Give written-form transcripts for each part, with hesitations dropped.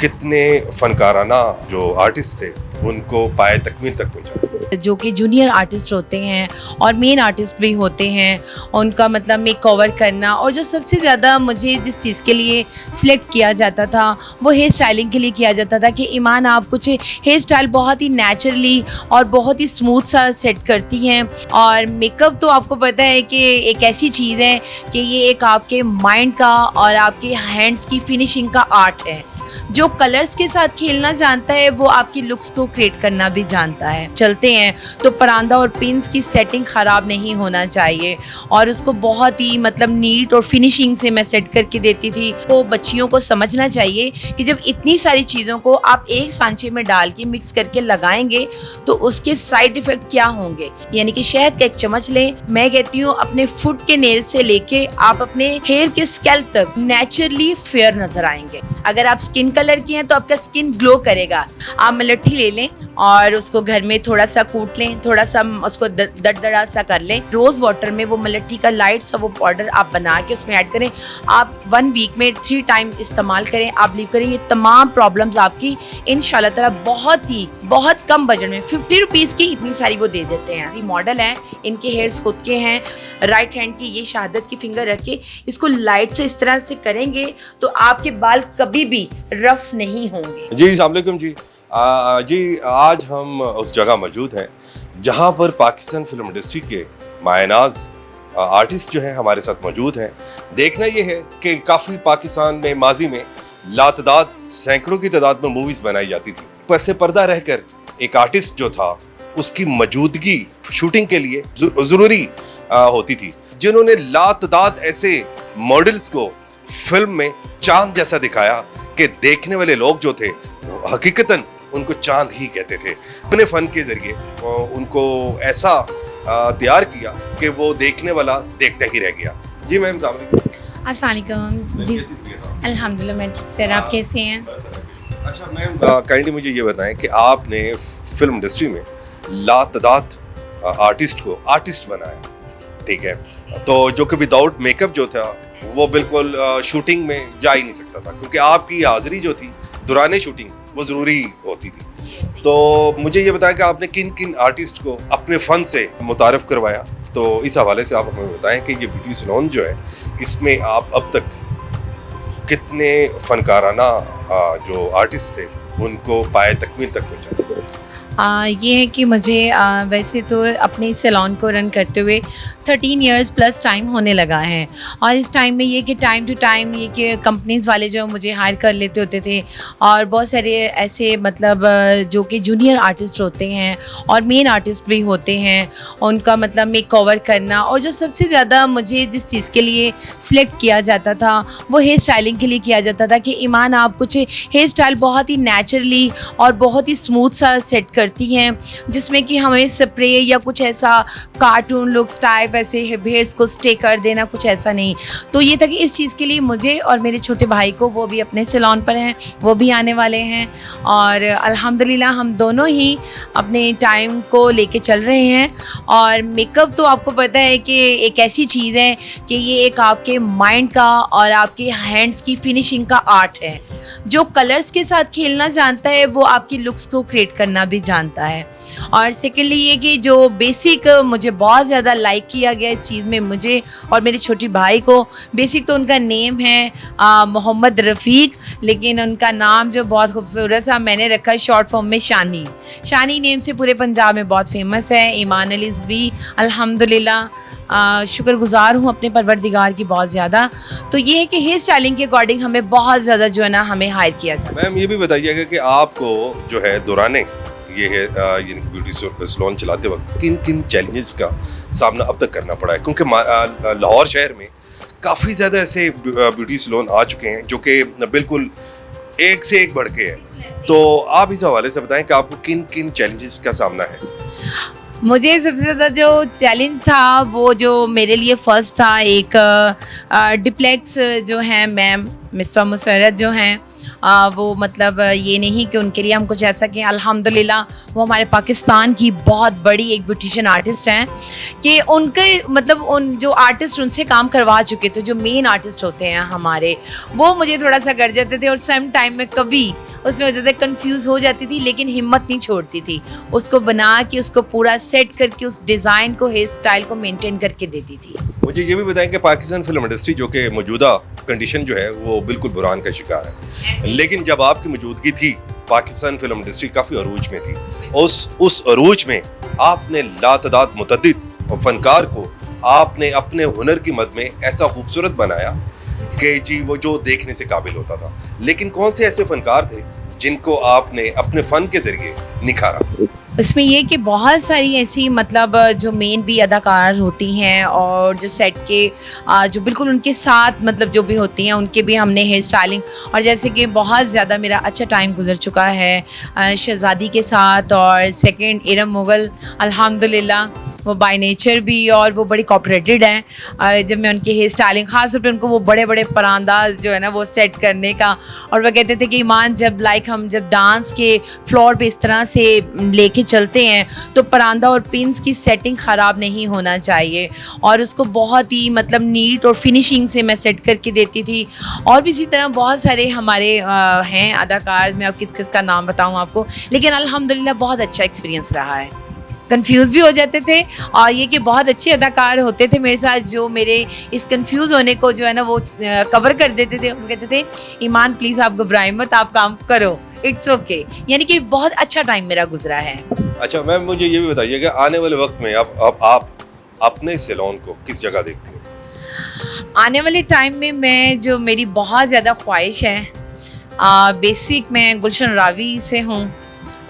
कितने फनकाराना जो आर्टिस्ट थे उनको पाए तकमील तक पहुंचा। जो कि जूनियर आर्टिस्ट होते हैं और मेन आर्टिस्ट भी होते हैं, उनका मतलब मेक कवर करना। और जो सबसे ज़्यादा मुझे जिस चीज़ के लिए सिलेक्ट किया जाता था वो हेयर स्टाइलिंग के लिए किया जाता था कि ईमान आप कुछ हेयर स्टाइल बहुत ही नेचुरली और बहुत ही स्मूथ सा सेट करती हैं। और मेकअप तो आपको पता है कि एक ऐसी चीज़ है कि ये एक आपके माइंड का और आपके हैंड्स की फिनिशिंग का आर्ट है। जो कलर्स के साथ खेलना जानता है वो आपकी लुक्स को क्रिएट करना भी जानता है। चलते हैं तो परांदा और पिंस की सेटिंग ख़राब नहीं होना चाहिए और उसको बहुत ही मतलब नीट और फिनिशिंग से मैं सेट करके देती थी। तो बच्चियों को समझना चाहिए कि जब इतनी सारी चीज़ों को आप एक सांचे में डाल के मिक्स करके लगाएंगे तो उसके साइड इफ़ेक्ट क्या होंगे। यानी कि शहद का एक चम्मच लें, मैं कहती हूँ अपने फुट के नेल से लेके आप अपने हेयर के स्कैल्प तक नेचुरली फेयर नजर आएंगे। अगर आप स्किन कलर की हैं तो आपका स्किन ग्लो करेगा। आप मलट्ठी ले लें और उसको घर में थोड़ा सा कूट लें, थोड़ा सा उसको दरदरा सा कर लें। रोज वाटर में वो मलट्ठी का लाइट सा वो पाउडर आप बना के उसमें ऐड करें। आप 1 वीक में 3 टाइम इस्तेमाल करें। आप बिलीव करें ये तमाम प्रॉब्लम्स आपकी इंशाल्लाह ताला बहुत कम बजट में 50 रुपीज़ की इतनी सारी वो दे देते हैं। ये मॉडल है, इनके हेयर्स खुद के हैं। राइट हैंड की ये शहादत की फिंगर रख के इसको लाइट से इस तरह से करेंगे तो आपके बाल कभी भी रफ नहीं होंगे। जी अस्सलाम वालेकुम जी। जी आज हम उस जगह मौजूद हैं जहां पर पाकिस्तान फिल्म इंडस्ट्री के मायनाज आर्टिस्ट जो हैं हमारे साथ मौजूद हैं। देखना ये है कि काफ़ी पाकिस्तान में माजी में लातदाद सैकड़ों की तादाद में मूवीज़ बनाई जाती थी, पर से पर्दा रहकर एक आर्टिस्ट जो था उसकी मौजूदगी शूटिंग के लिए ज़रूरी होती थी, जिन्होंने लातदाद ऐसे मॉडल्स को फिल्म में चांद जैसा दिखाया कि देखने वाले लोग जो थे हकीकतन उनको चांद ही कहते थे। अपने फन के जरिए उनको ऐसा तैयार किया कि वो देखने वाला देखता ही रह गया। जी मैम अस्सलाम वालेकुम। जी अल्हम्दुलिल्लाह मैं ठीक सर, आप कैसे हैं? अच्छा मैम काइंडली मुझे ये बताएं कि आपने फिल्म इंडस्ट्री में लातदाद आर्टिस्ट को आर्टिस्ट बनाया, ठीक है, तो जो कि विदाउट मेकअप जो था वो बिल्कुल शूटिंग में जा ही नहीं सकता था, क्योंकि आपकी हाजिरी जो थी दौरान शूटिंग वो ज़रूरी होती थी। तो मुझे ये बताएं कि आपने किन किन आर्टिस्ट को अपने फ़न से मुतारफ़ करवाया, तो इस हवाले से आप हमें बताएं कि ये ब्यूटी सैलून जो है इसमें आप अब तक कितने फनकाराना जो आर्टिस्ट थे उनको पाए तकमील तक पहुँचा। ये है कि मुझे वैसे तो अपने सैलून को रन करते हुए 13 इयर्स प्लस टाइम होने लगा है। और इस टाइम में ये कि टाइम टू टाइम ये कि कंपनीज़ वाले जो मुझे हायर कर लेते होते थे और बहुत सारे ऐसे मतलब जो कि जूनियर आर्टिस्ट होते हैं और मेन आर्टिस्ट भी होते हैं, उनका मतलब मेक कवर करना। और जो सबसे ज़्यादा मुझे जिस चीज़ के लिए सिलेक्ट किया जाता था वो हेयर स्टाइलिंग के लिए किया जाता था कि ईमान आप कुछ हेयर स्टाइल बहुत ही नेचुरली और बहुत ही स्मूथ सा सेट करती हैं, जिसमें कि हमें स्प्रे या कुछ ऐसा कार्टून लुक्स टाइप ऐसे हेयर्स को स्टे कर देना, कुछ ऐसा नहीं। तो ये था कि इस चीज़ के लिए मुझे और मेरे छोटे भाई को, वो भी अपने सैलून पर हैं, वो भी आने वाले हैं और अल्हम्दुलिल्लाह हम दोनों ही अपने टाइम को लेके चल रहे हैं। और मेकअप तो आपको पता है कि एक ऐसी चीज़ है कि ये एक आपके माइंड का और आपके हैंड्स की फिनिशिंग का आर्ट है। जो कलर्स के साथ खेलना जानता है वो आपकी लुक्स को क्रिएट करना भी जानता है। और सेकेंडली ये कि जो बेसिक मुझे बहुत ज़्यादा लाइक किया गया इस चीज़ में, मुझे और मेरे छोटे भाई को, बेसिक तो उनका नेम है मोहम्मद रफ़ीक, लेकिन उनका नाम जो बहुत खूबसूरत सा मैंने रखा है शॉर्ट फॉर्म में शानी। शानी नेम से पूरे पंजाब में बहुत फेमस है। ईमान अली भी अल्हम्दुलिल्लाह शुक्रगुज़ार हूँ अपने परवरदिगार की बहुत ज़्यादा। तो ये है कि हेयर स्टाइलिंग के अकॉर्डिंग हमें बहुत ज़्यादा जो है ना हमें हायर किया जाए। मैम ये भी बताइएगा कि आपको जो है दौराने ये है ब्यूटी सैलून चलाते वक्त किन किन चैलेंजेस का सामना अब तक करना पड़ा है, क्योंकि लाहौर शहर में काफ़ी ज़्यादा ऐसे ब्यूटी सैलून आ चुके हैं जो कि बिल्कुल एक से एक बढ़ के हैं। तो आप इस हवाले से बताएं कि आपको किन किन चैलेंजेस का सामना है। मुझे सबसे ज़्यादा जो चैलेंज था वो जो मेरे लिए फ़र्स्ट था, एक डिप्लेक्स जो हैं मैम मिसबा मुसर्रत जो हैं, वो मतलब ये नहीं कि उनके लिए हम कुछ ऐसा कि अल्हम्दुलिल्लाह वो हमारे पाकिस्तान की बहुत बड़ी एक ब्यूटिशियन आर्टिस्ट हैं कि उनके मतलब उन जो आर्टिस्ट उनसे काम करवा चुके थे, जो मेन आर्टिस्ट होते हैं हमारे, वो मुझे थोड़ा सा कर जाते थे और सेम टाइम में कभी उसमें हो जाता कंफ्यूज हो जाती थी, लेकिन हिम्मत नहीं छोड़ती थी, उसको बना के उसको पूरा सेट करके उस डिज़ाइन को, हेयर स्टाइल को मेंटेन करके देती थी। मुझे ये भी बताएं कि पाकिस्तान फिल्म इंडस्ट्री जो कि मौजूदा कंडीशन जो है वो बिल्कुल बुरान का शिकार है, लेकिन जब आपकी मौजूदगी थी पाकिस्तान फिल्म इंडस्ट्री काफ़ी अरूज में थी। उस अरूज में आपने लातदाद मुतद्दिद फनकार को आपने अपने हुनर की मद में ऐसा खूबसूरत बनाया कि जी वो जो देखने से काबिल होता था। लेकिन कौन से ऐसे फनकार थे जिनको आपने अपने फन के जरिए निखारा? इसमें ये कि बहुत सारी ऐसी मतलब जो मेन भी अदाकार होती हैं और जो सेट के जो बिल्कुल उनके साथ मतलब जो भी होती हैं उनके भी हमने हेयर स्टाइलिंग, और जैसे कि बहुत ज़्यादा मेरा अच्छा टाइम गुजर चुका है शहज़ादी के साथ, और सेकंड इरम मुगल अल्हम्दुलिल्लाह वो बाय नेचर भी और वो बड़ी कॉपरेटेड हैं। जब मैं उनकी हेयर स्टाइलिंग ख़ास तौर पर उनको वो बड़े बड़े परांदाज जो है ना वो सेट करने का, और वह कहते थे कि ईमान जब हम जब डांस के फ्लोर पे इस तरह से लेके चलते हैं तो परांदा और पिंस की सेटिंग ख़राब नहीं होना चाहिए, और उसको बहुत ही मतलब नीट और फिनिशिंग से मैं सेट करके देती थी। और भी इसी तरह बहुत सारे हमारे हैं अदाकार, मैं अब किस किस का नाम बताऊँ आपको, लेकिन अल्हम्दुलिल्लाह बहुत अच्छा एक्सपीरियंस रहा है। कंफ्यूज भी हो जाते थे, और ये कि बहुत अच्छे अदाकार होते थे मेरे साथ जो मेरे इस कंफ्यूज होने को जो है ना वो कवर कर देते थे। वो कहते थे ईमान प्लीज़ आप घबराएं मत, आप काम करो, इट्स ओके। यानी कि बहुत अच्छा टाइम मेरा गुजरा है। अच्छा मैम, मुझे ये भी बताइएगा आने वाले वक्त में आप अपने सैलून को किस जगह देखती हैं? आने वाले टाइम में मैं जो मेरी बहुत ज़्यादा ख्वाहिश है, बेसिक मैं गुलशन रावी से हूँ।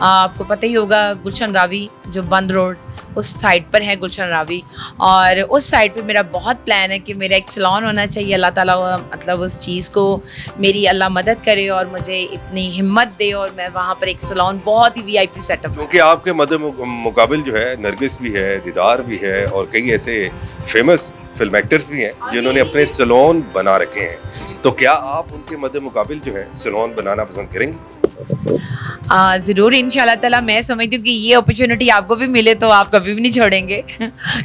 आपको पता ही होगा गुलशन रावी जो बंद रोड उस साइड पर है गुलशन रावी, और उस साइड पे मेरा बहुत प्लान है कि मेरा एक सैलून होना चाहिए। अल्लाह ताला मतलब उस चीज़ को मेरी अल्लाह मदद करे और मुझे इतनी हिम्मत दे और मैं वहाँ पर एक सैलून बहुत ही VIP सेटअप। क्योंकि आपके मुकाबिल जो है नरगिस भी है, दीदार भी है और कई ऐसे फेमस फिल्म एक्टर्स भी हैं जिन्होंने अपने सैलून बना रखे हैं, तो क्या आप उनके मद्दे मुकाबिल जो है सैलून बनाना पसंद करेंगे? ज़रूर इंशाल्लाह ताला। मैं समझती हूँ कि ये अपॉर्चुनिटी आपको भी मिले तो आप कभी भी नहीं छोड़ेंगे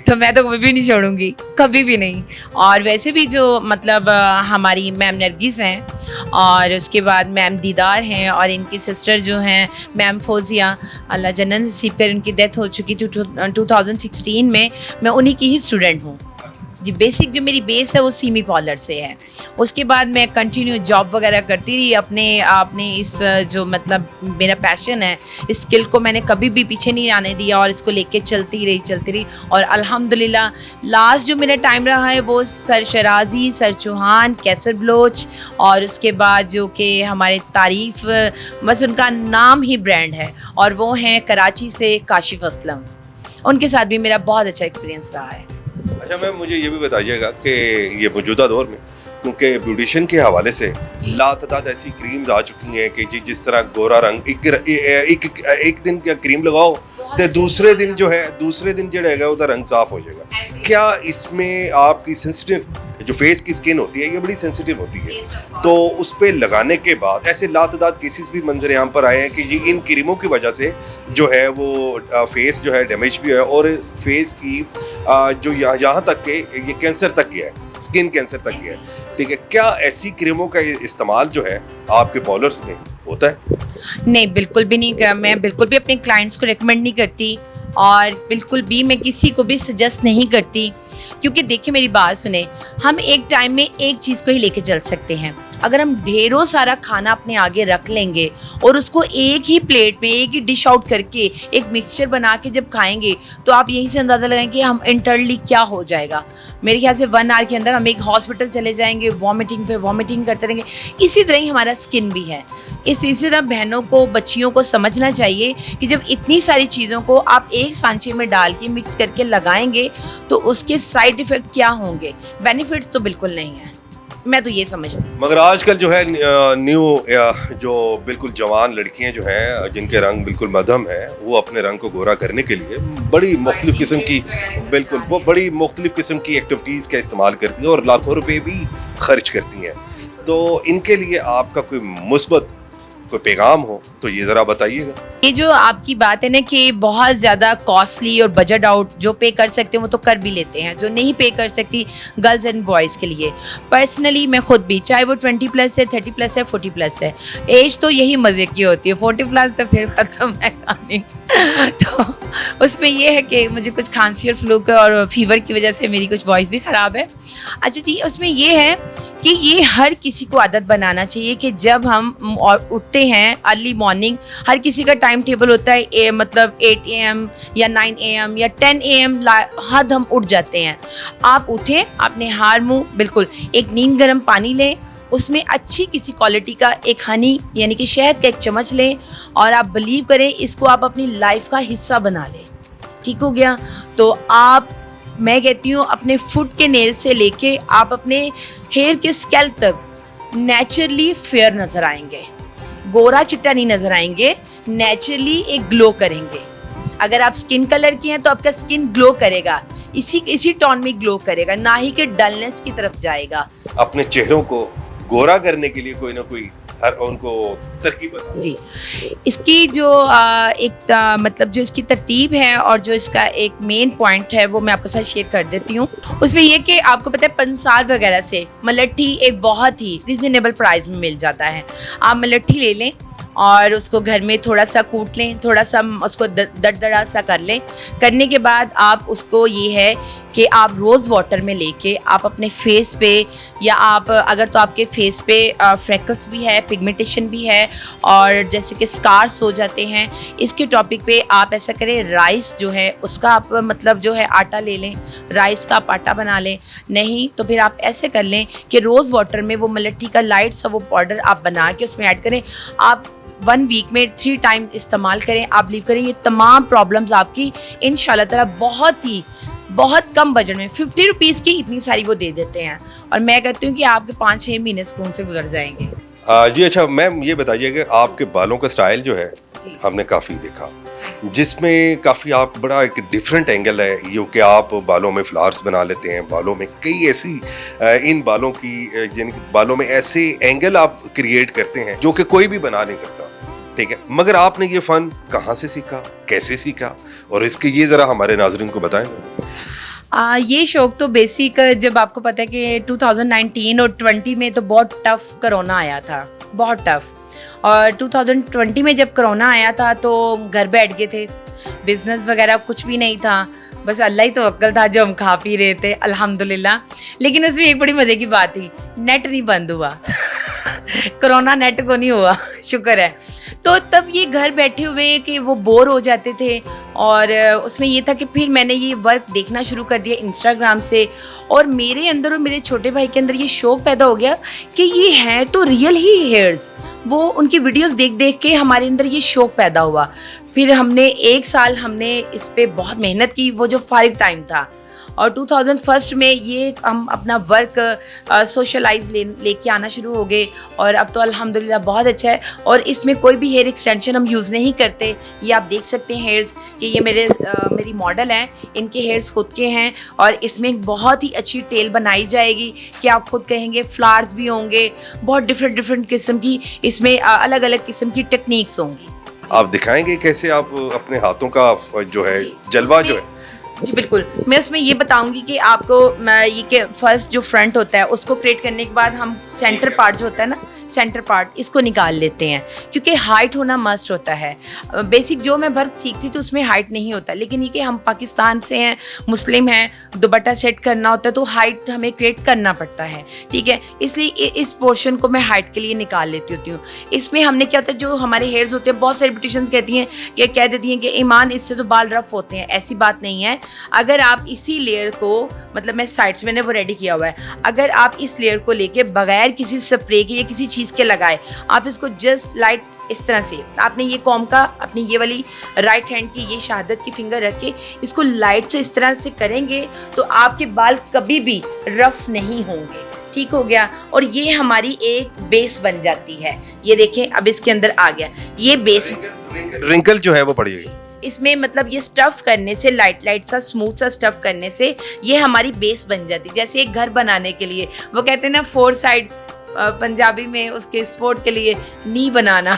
तो मैं तो कभी भी नहीं छोड़ूंगी, कभी भी नहीं। और वैसे भी जो मतलब हमारी मैम नरगिस हैं, और उसके बाद मैम दीदार हैं, और इनकी सिस्टर जो हैं मैम फौजिया, अल्लाह जन्नत नसीब कर, इनकी डेथ हो चुकी 2016 में। मैं उन्हीं की ही स्टूडेंट हूँ जी। बेसिक जो मेरी बेस है वो सीमी पार्लर से है। उसके बाद मैं कंटिन्यू जॉब वगैरह करती रही। अपने इस जो मतलब मेरा पैशन है, इस स्किल को मैंने कभी भी पीछे नहीं आने दिया और इसको लेके चलती रही। और अल्हम्दुलिल्लाह लास्ट जो मेरा टाइम रहा है वो सर शराजी, सर चौहान, कैसर बलोच, और उसके बाद जो कि हमारे तारीफ़ बस उनका नाम ही ब्रांड है, और वो हैं कराची से काशिफ असलम। उनके साथ भी मेरा बहुत अच्छा एक्सपीरियंस रहा है। अच्छा मैम, मुझे ये भी बताइएगा कि ये मौजूदा दौर में क्योंकि ब्यूटिशियन के हवाले से लातदाद ऐसी क्रीम्स आ चुकी हैं कि जिस तरह गोरा रंग एक दिन क्या क्रीम लगाओ तो दूसरे दिन जो है उधर रंग साफ हो जाएगा। क्या इसमें आपकी सेंसिटिव जो फेस की स्किन होती है ये बड़ी सेंसिटिव होती है, तो उस पर लगाने के बाद ऐसे लातदाद केसेस भी मंजर आम पर आए हैं कि ये इन क्रीमों की वजह से जो है वो फेस जो है डैमेज भी है, और फेस की जो यहाँ तक के ये कैंसर तक गया है, स्किन कैंसर तक गया है। ठीक है, क्या ऐसी क्रीमों का इस्तेमाल जो है आपके पार्लर्स में होता है? नहीं, बिल्कुल भी नहीं। मैं बिल्कुल भी अपने क्लाइंट्स को रिकमेंड नहीं करती, और बिल्कुल भी मैं किसी को भी सजेस्ट नहीं करती, क्योंकि देखिए मेरी बात सुने, हम एक टाइम में एक चीज़ को ही लेके चल सकते हैं। अगर हम ढेरों सारा खाना अपने आगे रख लेंगे और उसको एक ही प्लेट में एक ही डिश आउट करके एक मिक्सचर बना के जब खाएंगे तो आप यहीं से अंदाज़ा लगाएं कि हम इंटरनली क्या हो जाएगा। मेरे ख्याल से 1 आवर के अंदर हम एक हॉस्पिटल चले जाएंगे, वॉमिटिंग पे वॉमिटिंग करते रहेंगे। इसी तरह ही हमारा स्किन भी है। इसी तरह बहनों को, बच्चियों को समझना चाहिए कि जब इतनी सारी चीज़ों को आप एक सांचे में डाल के मिक्स करके लगाएंगे तो उसके साइड इफ़ेक्ट क्या होंगे, बेनिफिट्स तो बिल्कुल नहीं है। मैं तो ये समझती हूँ। मगर आजकल जो है न्यू जो बिल्कुल जवान लड़कियां जो हैं जिनके रंग बिल्कुल मध्यम है, वो अपने रंग को गोरा करने के लिए बड़ी मुख्तलिफ किस्म की बड़ी मुख्तलिफ किस्म की एक्टिविटीज़ का इस्तेमाल करती हैं और लाखों रुपए भी खर्च करती हैं। तो इनके लिए आपका कोई मुस्बत कोई पैगाम हो तो ये ज़रा बताइएगा। ये जो आपकी बात है ना कि बहुत ज़्यादा कॉस्टली और बजट आउट, जो पे कर सकते हैं वो तो कर भी लेते हैं, जो नहीं पे कर सकती गर्ल्स एंड बॉयज़ के लिए। पर्सनली मैं खुद भी, चाहे वो 20 प्लस है, 30 प्लस है, 40 प्लस है, एज तो यही मज़े की होती है, 40 प्लस तो फिर ख़त्म है कहानी। तो उसमें ये है कि मुझे कुछ खांसी और फ्लू और फीवर की वजह से मेरी कुछ वॉइस भी ख़राब है। अच्छा जी, उसमें ये है कि ये हर किसी को आदत बनाना चाहिए कि जब हम और उठते हैं अर्ली मॉर्निंग, हर किसी का टाइम टेबल होता है मतलब 8 AM या 9 AM या 10 AM हद हम उठ जाते हैं। आप उठें, अपने हार मुँह बिल्कुल एक नीम गर्म पानी लें, उसमें अच्छी किसी क्वालिटी का एक हनी यानी कि शहद का एक चम्मच लें और आप बिलीव करें इसको आप अपनी लाइफ का हिस्सा बना लें। ठीक हो गया? तो आप, मैं कहती हूँ अपने फुट के नेल से लेके आप अपने हेयर के स्कैल्प तक नेचुरली फेयर नज़र आएंगे, गोरा चिट्टा नहीं नज़र आएंगे, नेचुरली एक ग्लो करेंगे। अगर आप स्किन कलर की हैं तो आपका स्किन ग्लो करेगा, इसी टोन में ग्लो करेगा, ना ही कि डलनेस की तरफ जाएगा। अपने चेहरों को गोरा करने के लिए कोई ना कोई हर उनको तरकीब बताओ। जी, इसकी जो मतलब जो इसकी तरतीब है और जो इसका एक मेन पॉइंट है वो मैं आपके साथ शेयर कर देती हूँ। उसमें ये कि आपको पता है पंसार वगैरह से मलट्ठी एक बहुत ही रिजनेबल प्राइस में मिल जाता है। आप मलट्ठी ले लें और उसको घर में थोड़ा सा कूट लें, थोड़ा सा उसको दरदरा सा कर लें। करने के बाद आप उसको, ये है कि आप रोज़ वाटर में लेके आप अपने फेस पे, या आप अगर तो आपके फेस पे फ्रेकल्स भी है, पिगमेंटेशन भी है और जैसे कि स्कार्स हो जाते हैं, इसके टॉपिक पे आप ऐसा करें, राइस जो है उसका आप मतलब जो है आटा ले लें, राइस का आप आटा बना लें। नहीं तो फिर आप ऐसे कर लें कि रोज़ वाटर में वो मलट्ठी का लाइट सा वो पाउडर आप बना के उसमें ऐड करें। आप 1 वीक में 3 टाइम इस्तेमाल करें। आप बिलीव करें ये तमाम प्रॉब्लम्स आपकी इंशाल्लाह ताला बहुत कम बजट में 50 रुपीज़ की इतनी सारी वो दे देते हैं, और मैं कहती हूँ कि आपके 5-6 महीने सुकून से गुजर जाएंगे। जी अच्छा मैम, ये बताइए कि आपके बालों का स्टाइल जो है हमने काफ़ी देखा, जिसमें काफ़ी आप बड़ा एक डिफरेंट एंगल है, ये कि आप बालों में फ्लावर्स बना लेते हैं, बालों में कई ऐसी इन बालों की यानी कि बालों में ऐसे एंगल आप क्रिएट करते हैं जो कि कोई भी बना नहीं सकता। ठीक है, मगर आपने ये फ़न कहाँ से सीखा, कैसे सीखा, और इसके ये ज़रा हमारे नाज़रीन को बताएं। ये शौक तो बेसिक, जब आपको पता है कि 2019 और 20 में तो बहुत टफ कोरोना आया था, बहुत टफ। और 2020 में जब कोरोना आया था तो घर बैठ गए थे, बिजनेस वगैरह कुछ भी नहीं था, बस अल्लाह ही तवक्कल था जो हम खा पी रहे थे अल्हम्दुलिल्लाह। लेकिन उसमें एक बड़ी मज़े की बात थी, नेट नहीं बंद हुआ कोरोना नेट को नहीं हुआ, शुक्र है। तो तब ये घर बैठे हुए कि वो बोर हो जाते थे, और उसमें ये था कि फिर मैंने ये वर्क देखना शुरू कर दिया इंस्टाग्राम से, और मेरे अंदर और मेरे छोटे भाई के अंदर ये शौक़ पैदा हो गया कि ये हैं तो रियल ही हेयर्स। वो उनकी वीडियोस देख देख के हमारे अंदर ये शौक़ पैदा हुआ। फिर हमने 1 साल हमने इस पे बहुत मेहनत की, वो जो फारिग टाइम था, और 2001 में ये हम अपना वर्क सोशलाइज लेके आना शुरू हो गए, और अब तो अल्हम्दुलिल्लाह बहुत अच्छा है। और इसमें कोई भी हेयर एक्सटेंशन हम यूज़ नहीं करते। ये आप देख सकते हैं हेयर्स कि ये मेरी मॉडल हैं, इनके हेयर्स खुद के हैं, और इसमें एक बहुत ही अच्छी टेल बनाई जाएगी कि आप खुद कहेंगे फ्लावर्स भी होंगे, बहुत डिफरेंट किस्म की इसमें अलग अलग किस्म की टेक्निक्स होंगी। आप दिखाएंगे कैसे आप अपने हाथों का जो है जलवा जो है। जी बिल्कुल, मैं उसमें ये बताऊंगी कि आपको ये कि फर्स्ट जो फ्रंट होता है उसको क्रिएट करने के बाद हम सेंटर पार्ट जो होता है ना, सेंटर पार्ट इसको निकाल लेते हैं, क्योंकि हाइट होना मस्ट होता है। बेसिक जो मैं वर्क सीखती थी उसमें हाइट नहीं होता, लेकिन ये कि हम पाकिस्तान से हैं, मुस्लिम हैं, दुपट्टा सेट करना होता है तो हाइट हमें क्रिएट करना पड़ता है। ठीक है, इसलिए इस पोर्शन को मैं हाइट के लिए निकाल लेती होती हूँ। इसमें हमने क्या होता है, जो हमारे हेयर्स होते हैं, बहुत सारी ब्यूटिशियंस कहती हैं कि कह देती हैं कि ईमान इससे तो बाल रफ होते हैं, ऐसी बात नहीं है। अगर आप इसी लेयर को, मतलब मैं साइड्स मैंने वो रेडी किया हुआ है, अगर आप इस लेयर को लेके बगैर किसी स्प्रे के या किसी चीज़ के लगाए, आप इसको जस्ट लाइट इस तरह से, आपने ये कॉम का अपनी ये वाली राइट हैंड की ये शहादत की फिंगर रख के इसको लाइट से इस तरह से करेंगे तो आपके बाल कभी भी रफ नहीं होंगे। ठीक हो गया, और ये हमारी एक बेस बन जाती है। ये देखें अब इसके अंदर आ गया ये बेस, रिंकल जो है वो पड़ेगी इसमें, मतलब ये स्टफ करने से, लाइट सा स्मूथ सा स्टफ करने से ये हमारी बेस बन जाती है। जैसे एक घर बनाने के लिए वो कहते हैं ना 4 साइड पंजाबी में उसके सपोर्ट के लिए नी बनाना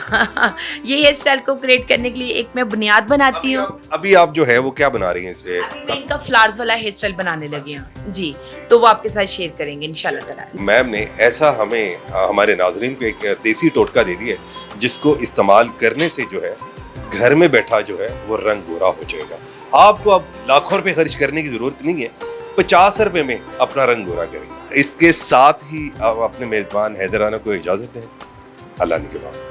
ये हेयर स्टाइल को क्रिएट करने के लिए एक मैं बुनियाद बनाती हूँ। अभी आप जो है वो क्या बना रही हैं इसे? मैं इनका फ्लावर्स वाला हेयर स्टाइल बनाने लगी हूँ जी, तो वो आपके साथ शेयर करेंगे इंशाल्लाह ताला। मैम ने ऐसा हमें हमारे नाजरीन को एक देसी टोटका दे दिया है जिसको इस्तेमाल करने से जो है घर में बैठा जो है वो रंग गोरा हो जाएगा। आपको अब लाखों रुपए खर्च करने की जरूरत नहीं है, 50 रुपए में अपना रंग गोरा करें। इसके साथ ही आप अपने मेजबान हैदराना को इजाजत दें। अल्लाह ने के बाद।